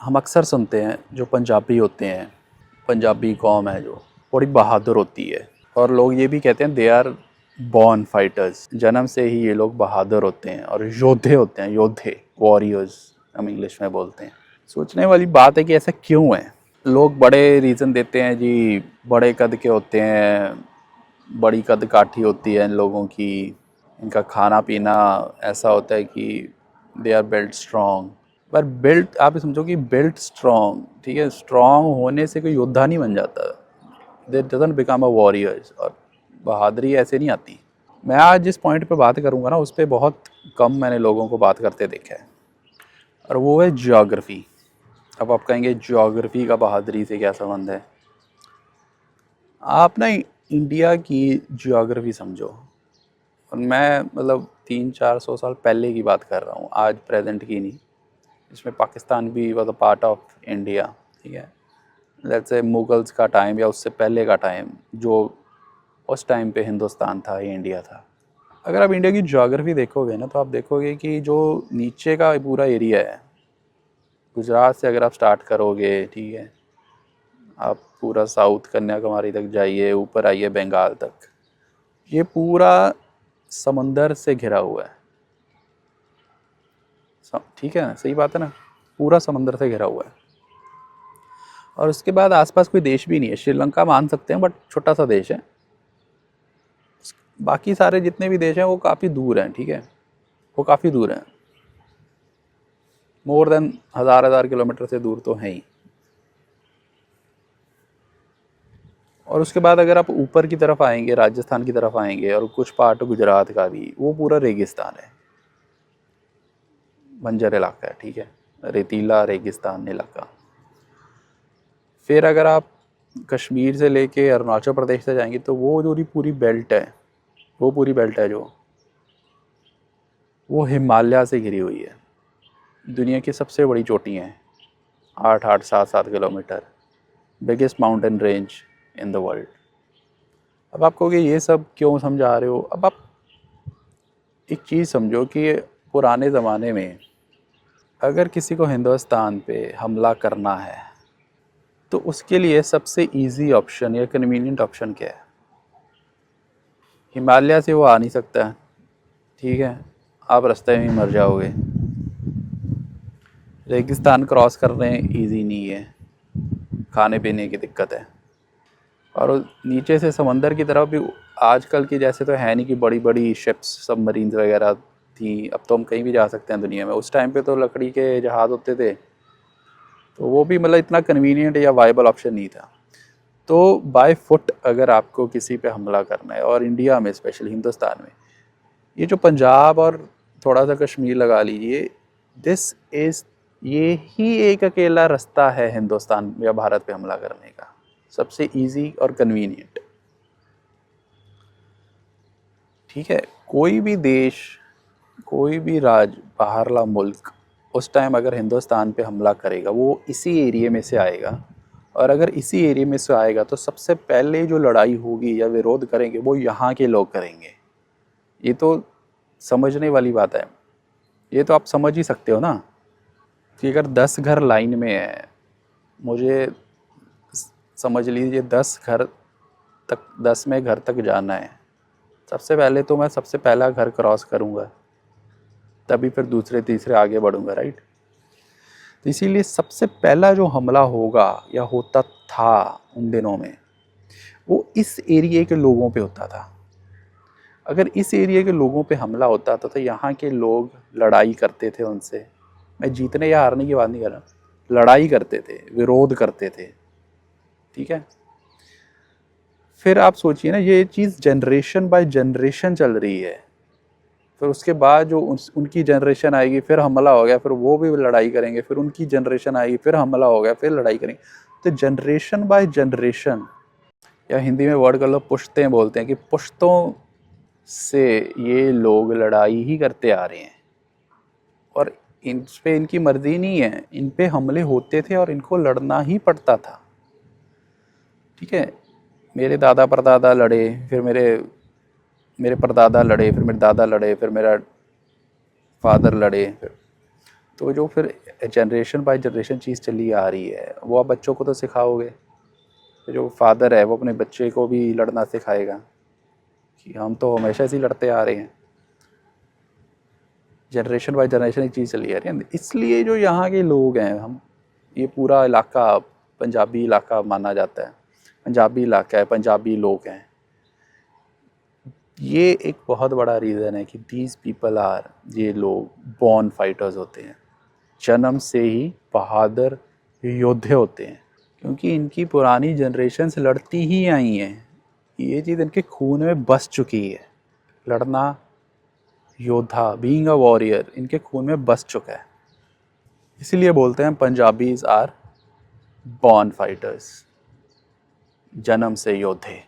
हम अक्सर सुनते हैं जो पंजाबी होते हैं, पंजाबी कौम है जो बड़ी बहादुर होती है, और लोग ये भी कहते हैं दे आर बॉर्न फाइटर्स। जन्म से ही ये लोग बहादुर होते हैं और योद्धे होते हैं, योद्धे, वॉरियर्स हम इंग्लिश में बोलते हैं। सोचने वाली बात है कि ऐसा क्यों है। लोग बड़े रीज़न देते हैं जी, बड़े कद के होते हैं, बड़ी कद काठी होती है इन लोगों की, इनका खाना पीना ऐसा होता है कि दे आर बिल्ट स्ट्रॉन्ग। पर बिल्ट आप समझो कि बिल्ट स्ट्रॉन्ग, ठीक है, स्ट्रॉन्ग होने से कोई योद्धा नहीं बन जाता, दे डजंट बिकम अ वॉरियर्स। और बहादुरी ऐसे नहीं आती। मैं आज जिस पॉइंट पे बात करूँगा ना, उस पर बहुत कम मैंने लोगों को बात करते देखा है, और वो है ज्योग्राफी। अब आप कहेंगे ज्योग्राफी का बहादुरी से क्या संबंध है। आप ना इंडिया की ज्योग्राफी समझो, और मैं मतलब 300-400 साल पहले की बात कर रहा हूँ, आज प्रेजेंट की नहीं। इसमें पाकिस्तान भी was a part of India, ठीक है। लेट्स से मुगल्स का टाइम या उससे पहले का टाइम, जो उस टाइम पे हिंदुस्तान था, ये इंडिया था। अगर आप इंडिया की ज्योग्राफी देखोगे ना, तो आप देखोगे कि जो नीचे का पूरा एरिया है, गुजरात से अगर आप स्टार्ट करोगे, ठीक है, आप पूरा साउथ कन्याकुमारी तक जाइए, ऊपर आइए बंगाल तक, ये पूरा समंदर से घिरा हुआ है। ठीक है ना, सही बात है ना, पूरा समंदर से घिरा हुआ है। और उसके बाद आसपास कोई देश भी नहीं है। श्रीलंका मान सकते हैं, बट छोटा सा देश है। बाकी सारे जितने भी देश हैं वो काफ़ी दूर हैं, ठीक है, वो काफ़ी दूर हैं, मोर देन हज़ार किलोमीटर से दूर तो हैं ही। और उसके बाद अगर आप ऊपर की तरफ आएंगे, राजस्थान की तरफ आएंगे, और कुछ पार्ट गुजरात का भी, वो पूरा रेगिस्तान है, बंजर इलाका है, ठीक है, रेतीला रेगिस्तान इलाका। फिर अगर आप कश्मीर से लेके अरुणाचल प्रदेश से जाएंगे, तो वो जो पूरी बेल्ट है, वो पूरी बेल्ट है जो वो हिमालय से घिरी हुई है। दुनिया की सबसे बड़ी चोटियाँ हैं, 8-8, 7-7 kilometre, biggest mountain range in the world. अब आप कहोगे ये सब क्यों समझा रहे हो। अब आप एक चीज़ समझो कि पुराने ज़माने में अगर किसी को हिंदुस्तान पे हमला करना है, तो उसके लिए सबसे इजी ऑप्शन या कन्वीनियंट ऑप्शन क्या है। हिमालय से वो आ नहीं सकता है, ठीक है, आप रास्ते में ही मर जाओगे। रेगिस्तान क्रॉस कर रहे हैं, इजी नहीं है, खाने पीने की दिक्कत है। और नीचे से समंदर की तरफ भी आजकल की जैसे तो है नहीं कि बड़ी बड़ी शिप्स, सबमरीन्स वगैरह थी। अब तो हम कहीं भी जा सकते हैं दुनिया में। उस टाइम पे तो लकड़ी के जहाज़ होते थे, तो वो भी मतलब इतना कन्वीनियंट या वाइबल ऑप्शन नहीं था। तो बाय फुट अगर आपको किसी पे हमला करना है, और इंडिया में स्पेशली हिंदुस्तान में, ये जो पंजाब और थोड़ा सा कश्मीर लगा लीजिए, दिस इज़, ये ही एक अकेला रास्ता है हिंदुस्तान या भारत पे हमला करने का, सबसे इजी और कन्वीनियंट, ठीक है। कोई भी देश, कोई भी राज्य, बाहरला मुल्क उस टाइम अगर हिंदुस्तान पे हमला करेगा, वो इसी एरिया में से आएगा। और अगर इसी एरिया में से आएगा, तो सबसे पहले जो लड़ाई होगी या विरोध करेंगे, वो यहाँ के लोग करेंगे। ये तो समझने वाली बात है। ये तो आप समझ ही सकते हो ना कि अगर 10 घर लाइन में है, मुझे समझ लीजिए 10 घर तक, 10वें घर तक जाना है, सबसे पहले तो मैं सबसे पहला घर क्रॉस करूँगा, तभी फिर दूसरे तीसरे आगे बढ़ूँगा, राइट। तो इसीलिए सबसे पहला जो हमला होगा या होता था उन दिनों में, वो इस एरिया के लोगों पे होता था। अगर इस एरिया के लोगों पे हमला होता था, तो यहाँ के लोग लड़ाई करते थे उनसे। मैं जीतने या हारने की बात नहीं कर रहा, लड़ाई करते थे, विरोध करते थे, ठीक है। फिर आप सोचिए ना, ये चीज़ जनरेशन बाय जनरेशन चल रही है। फिर उसके बाद जो उनकी जनरेशन आएगी, फिर हमला हो गया, फिर वो भी लड़ाई करेंगे, फिर उनकी जनरेशन आएगी, फिर हमला हो गया, फिर लड़ाई करेंगे। तो जनरेशन बाय जनरेशन, या हिंदी में वर्ड कर लो पुश्तें बोलते हैं, कि पुश्तों से ये लोग लड़ाई ही करते आ रहे हैं, और इन पे इनकी मर्जी नहीं है, इन पे हमले होते थे और इनको लड़ना ही पड़ता था, ठीक है। मेरे दादा परदादा लड़े, फिर मेरे मेरे परदादा लड़े, फिर मेरे दादा लड़े, फिर मेरा फादर लड़े, फिर तो जो फिर जनरेशन बाय जनरेशन चीज़ चली आ रही है वो आप बच्चों को तो सिखाओगे, तो जो फादर है वो अपने बच्चे को भी लड़ना सिखाएगा कि हम तो हमेशा से ही लड़ते आ रहे हैं। जनरेशन बाय जनरेशन एक चीज़ चली आ रही है, इसलिए जो यहाँ के लोग हैं, हम ये पूरा इलाका पंजाबी इलाका माना जाता है, पंजाबी इलाका है, पंजाबी लोग हैं। ये एक बहुत बड़ा रीज़न है कि दीज पीपल आर, ये लोग बॉर्न फाइटर्स होते हैं, जन्म से ही बहादुर योद्धे होते हैं, क्योंकि इनकी पुरानी जनरेशन से लड़ती ही आई हैं। ये चीज़ इनके खून में बस चुकी है, लड़ना, योद्धा, बीइंग अ वॉरियर इनके खून में बस चुका है। इसीलिए बोलते हैं पंजाबीज आर बॉर्न फाइटर्स, जन्म से योद्धे।